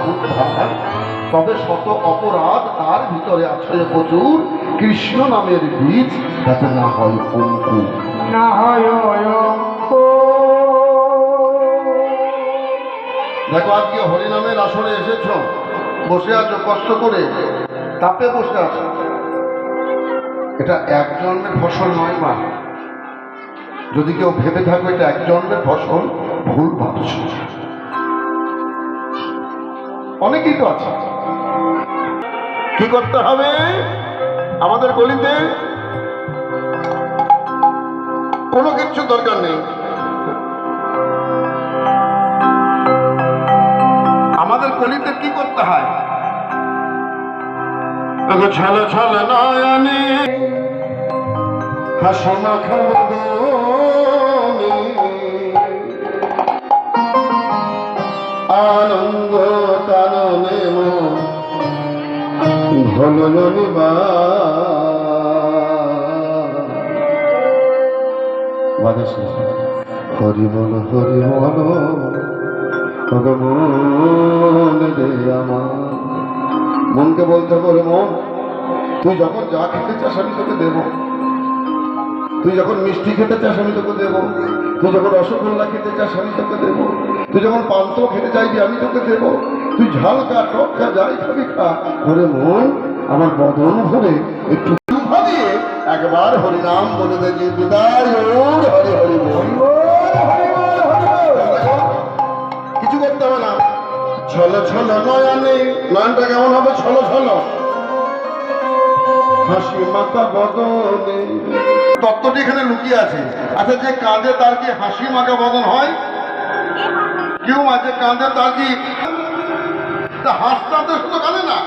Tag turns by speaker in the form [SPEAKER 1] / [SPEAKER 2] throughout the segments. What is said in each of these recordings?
[SPEAKER 1] উদ্ধার, তবে শত অপরাধ তার ভিতরে আছে প্রচুর। কৃষ্ণ নামের বীজ যাতে না হয় অঙ্কুর,
[SPEAKER 2] না হয়
[SPEAKER 1] দেখো আজকে হরিনামের আসরে এসেছ, বসে আছো কষ্ট করে, তাপে বসে আছো, এটা এক জন্মের ফসল নয় মা। যদি কেউ ভেবে থাকো এটা এক জন্মের ফসল, ভুল ভাবছ। অনেকেই তো আছে। কি করতে হবে আমাদের গলিতে? কোনো কিছু দরকার নেই, আমাদের গলিতে কি করতে হয়? ছলে ছলে নয়নে হাসি মাখা বদনে আনন্দ কাননে ঘন হরি বল হরি বল ভগবান রে আমার। মনকে বলতে পারে, মন তুই যখন যা খেতে চাস আমি তোকে দেবো, তুই যখন মিষ্টি খেতে চাস আমি তোকে দেবো, তুই যখন রসগোল্লা খেতে চাস আমি তোকে দেবো, তুই যখন পান্ত খেতে চাইবি আমি তোকে দেবো, তুই ঝাল খা টক খা যাই খাবি খা। ওরে মন আমার বদন ভরে একটু দিয়ে একবার হরিনাম বলে দেখি, বিদায় হরি হরি বল। কিছু করতে হবে না, ছলো ছলো নয়নে, নয়নটা কেমন হবে? ছলো ছলো হাসি মাখা বদনে। তত্ত্বটি এখানে লুকিয়ে আছে। আচ্ছা, যে কাঁদে তার কি হাসি মাখা বদন হয়? কেউ আছে কাঁদে তার কি হাসতে হাসতে শুধু কাঁদে না,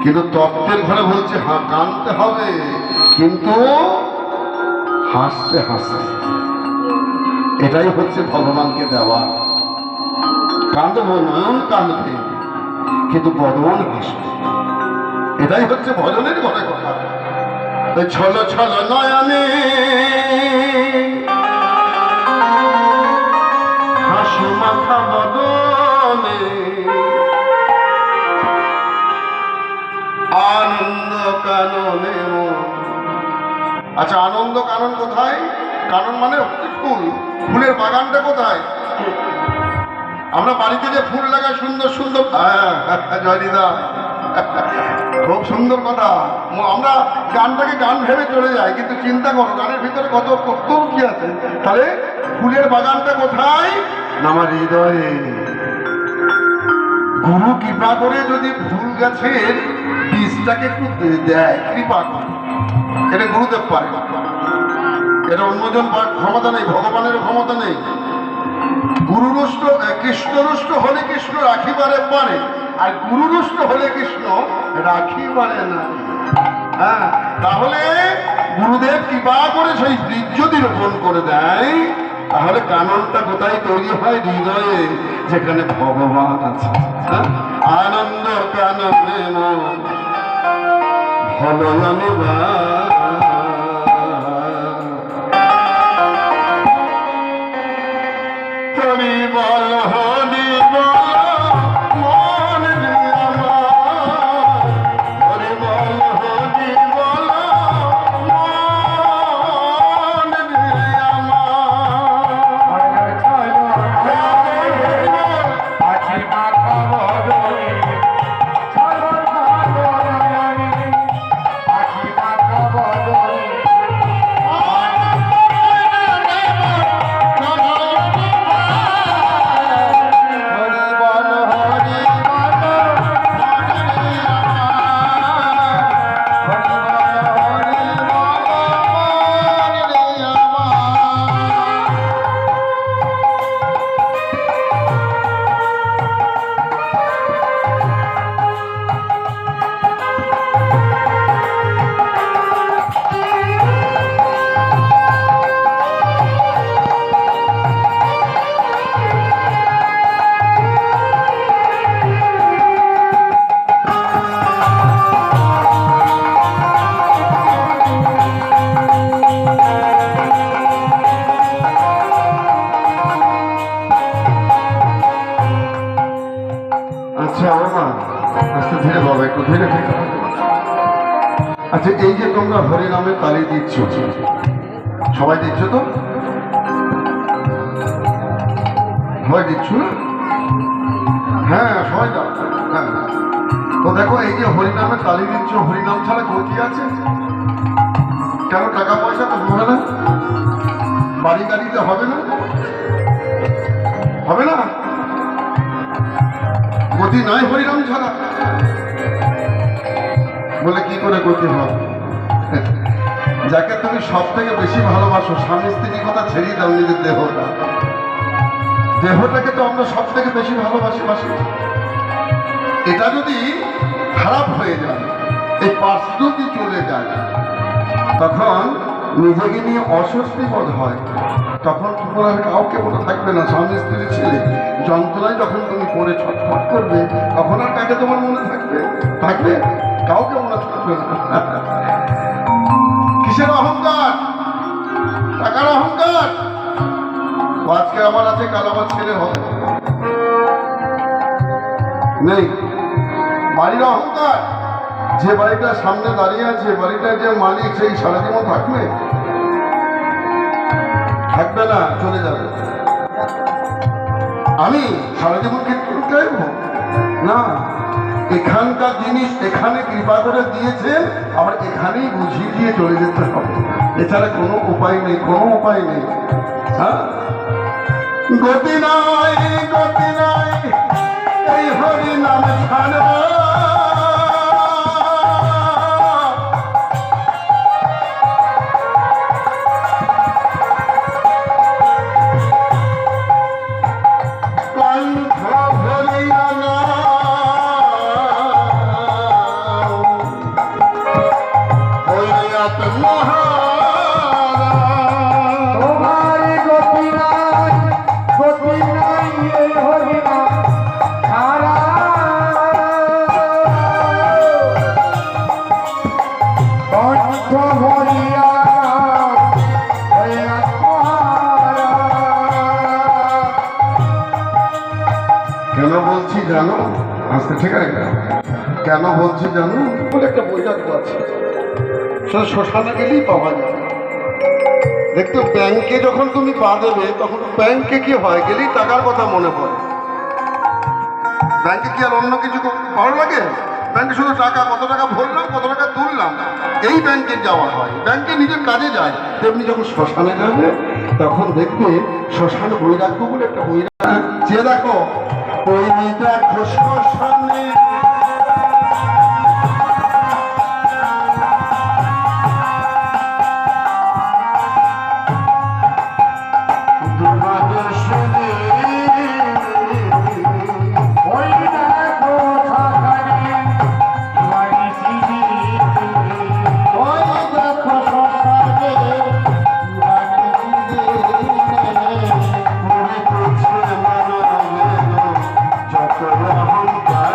[SPEAKER 1] কিন্তু তত্ত্বের ঘরে বলছে হ্যাঁ কাঁদতে হবে, কিন্তু হাসতে হাসতে। এটাই হচ্ছে ভগবানকে দেওয়া। কাঁদব নয়ন কাঁদবে, কিন্তু বদন হাসবে। এটাই হচ্ছে ভজনের ঘরে কথা। ছলো ছলো নয়নে হাসি মাখা বদনে আনন্দ কাননে। আচ্ছা, আনন্দ কানন কোথায়? কানন মানে হচ্ছে ফুল। ফুলের বাগানটা কোথায়? আমরা বাড়িতে যে ফুল লাগাই সুন্দর সুন্দর, জয়দিদা খুব সুন্দর কথা। আমরা গানটাকে গান ভেবে চলে যাই, কিন্তু চিন্তা করো গানের ভিতরে কত কত কি আছে। তাহলে ফুলের বাগানটা কোথায়? আমার হৃদয়ে। গুরু কৃপা করে যদি ফুল গাছের বীজটাকে একটু দেয়, কৃপা করে, এটা গুরুদেব পারে, এটা অন্যজন ক্ষমতা নেই, ভগবানের ক্ষমতা নেই। গুরুরুষ্ট কৃষ্ণরুষ্ট হলে কৃষ্ণ রাখিবারে পারে, আর গুরুরুষ্ট হলে কৃষ্ণ রাখিবারে না। হ্যাঁ, তাহলে গুরুদেব কৃপা করে সেই বীজ যদি রোপণ করে দেয়, তাহলে কাননটা কোথায় তৈরি হয়? হৃদয়ে, যেখানে ভগবান আছে। আনন্দ কাননে ভালো জানিবা। হরি বল হরি বল মন রে আমার, হরি বল হরি বল মন রে আমার।
[SPEAKER 2] হাসি মাখা বদনে, ছলো ছলো নয়নে হাসি মাখা বদনে
[SPEAKER 1] আচ্ছা বাবা, আস্তে ধীরে বাবা, একটু ধীরে ধীরে। আচ্ছা, এই যে তোমরা হরি নামে তালি দিচ্ছ, সবাই দিচ্ছ তো? সবাই দিচ্ছ না? হ্যাঁ, সবাই দাও। হ্যাঁ, তো দেখো, এই যে হরিনামে তালি দিচ্ছ, হরিনাম ছাড়া গতি আছে? কেন টাকা পয়সা তো হবে না? বাড়ি গাড়িতে হবে না? হবে না? গতি নাই হরিনাম ছাড়া? বলে কি করে গতি হবে? যাকে তুমি সব থেকে বেশি ভালোবাসো, স্বামী স্ত্রীর কথা ছেড়েই দাও, নিজের দেহটা, দেহটাকে তো আমরা সব থেকে বেশি ভালোবাসি। এটা যদি খারাপ হয়ে যায়, এই পাশ যদি চলে যায়, তখন নিজেকে নিয়ে অস্বস্তি বোধ হয়। তখন তোমার আর কাউকে মনে থাকবে না। স্বামী স্ত্রী ছেলে যন্ত্রণায় যখন তুমি করে ছটফট করবে, তখন আর কাকে তোমার মনে থাকবে? থাকবে? কাউকে মনে থাকবে না। কিসের অহংকার? টাকার অহংকার। আজকে আমার আছে, কাল আমার ছেলে হবে নেই। বাড়ির অহংকার। যে বাড়িটার সামনে দাঁড়িয়ে আছে, বাড়িটার যে মালিক, সেই সারা জীবন থাকবে? থাকবে না, চলে যাবে। আমি সারা জীবন কিন্তু চাইব না। এখানকার জিনিস এখানে কৃপা করে দিয়েছে, আবার এখানেই বুঝিয়ে দিয়ে চলে যেতে হবে। এছাড়া কোনো উপায় নেই, কোনো উপায় নেই। হ্যাঁ, গতি নাই, গতি নাই, এই হরি নাম ছাড়ব। কণ্ঠ ভরিয়া নাম হইয়াত মহারাজ।
[SPEAKER 2] তোমার গতি নাই, গতি নাই এই হরিনাম ছাড়া। কণ্ঠ ভরিয়া হইয়া তোমারা।
[SPEAKER 1] কেন বলছি জানো? আস্তে, ঠিক আছে, কেন বলছি জানো? বলে একটা বৈরাগ্য আছে, সেটা শ্মশানে গেলেই পাওয়া যায়। দেখতো, ব্যাংকে যখন তুমি পা দেবে, তখন ব্যাংকে কি হয়, গেলেই টাকার কথা মনে পড়ে। ব্যাংকে কি আর অন্য কিছু ভালো লাগে? ব্যাংকে শুধু টাকা, কত টাকা ভরলাম, কত টাকা তুললাম, এই ব্যাংকে যাওয়া হয়। ব্যাংকে নিজের কাজে যায়। তেমনি যখন শ্মশানে যাবে, তখন দেখবে শ্মশান বৈরাগ্য বলে একটা বৈরাগ্য। যে দেখো, ওই দেখো শ্মশানে
[SPEAKER 2] ওই দেখো শাখারি বাড়ি চিনি।
[SPEAKER 1] ওই দেখো শ্মশানে মনে করছে মানবের যত অহংকার।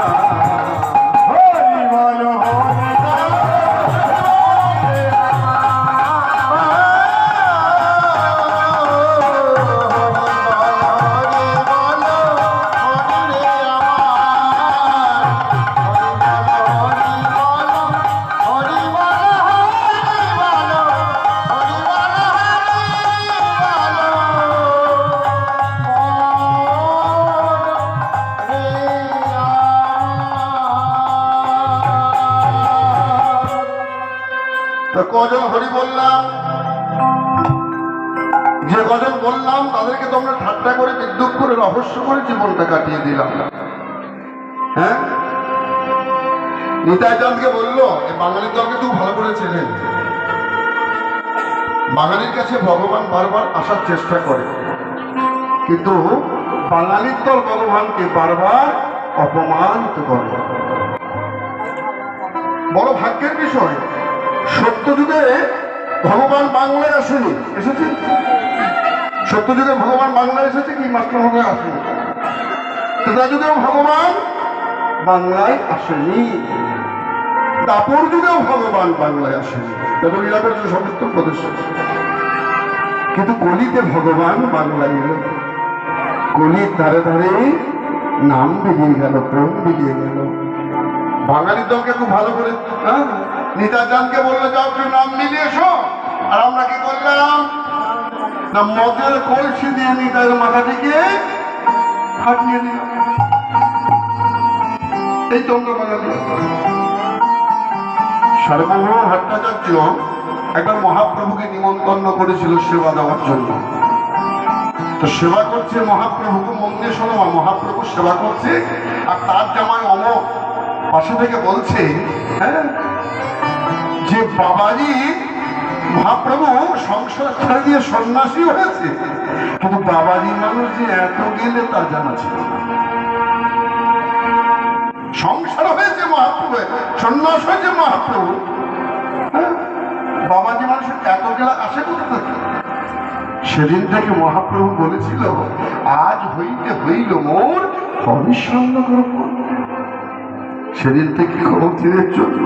[SPEAKER 2] হরি বল হরি বল।
[SPEAKER 1] কজন হরি বললাম? যে কজন বললাম তাদেরকে তোমরা ঠাট্টা করে, বিদ্রুপ করে, রহস্য করে জীবনটা কাটিয়ে দিলাম। হ্যাঁ, নিতাই চাঁদকে বললো, এই বাঙালির দলকে তুই ভালো করে চেনেন। বাঙালির কাছে ভগবান বারবার আসার চেষ্টা করে, কিন্তু বাঙালির দল ভগবানকে বারবার অপমানিত করে। বড় ভাগ্যের বিষয়, সত্যযুগে ভগবান বাংলায় আসেনি, এসেছে? সত্যযুগে ভগবান বাংলায় এসেছে কি মাস্টারমশাই? আসেনি। ত্রেতা যুগেও ভগবান বাংলায় আসেনি। দাপর যুগেও ভগবান বাংলায় আসেনি। বেদবিলাপের যে সমস্ত প্রদেশ, কিন্তু কলিতে ভগবান বাংলায় এলো। কলির ধারে ধারে নাম বেরিয়ে গেল, প্রেম বেরিয়ে গেল। বাঙালি দলকে খুব ভালো করে নিতাজানকে বললো যাও একটু নাম মিলিয়ে এসো, আর আমরা কি করলাম না মদের কলসি দিয়ে নিতাইয়ের মাথাটিকে ফাটিয়ে দিলাম। এই তন্ত্র বাঙালি। সার্বভৌম ভট্টাচার্য একবার মহাপ্রভুকে নিমন্ত্রণ করেছিল সেবা দেওয়ার জন্য। তো সেবা করছে মহাপ্রভুকে, মন্দির শোনো, মহাপ্রভু সেবা করছে আর তার জামাই অমর পাশে থেকে বলছে হ্যাঁ যে বাবাজি মহাপ্রভু সংসার ছেড়ে দিয়ে সন্ন্যাসী হয়েছে, কিন্তু বাবাজি মানুষ যে এত গেলে তার জানা ছিল না। সংসার হয়েছে মহাপ্রভু, সন্ন্যাস হয়েছে মহাপ্রভু, বাবাজি মানুষের এত গেলা আসে কোথা থেকে? সেদিন থেকে মহাপ্রভু বলেছিল আজ হইতে হইল মোর হরিশ্চন্দ্র গ্রহণ। সেদিন থেকে খবর ফিরে চলল।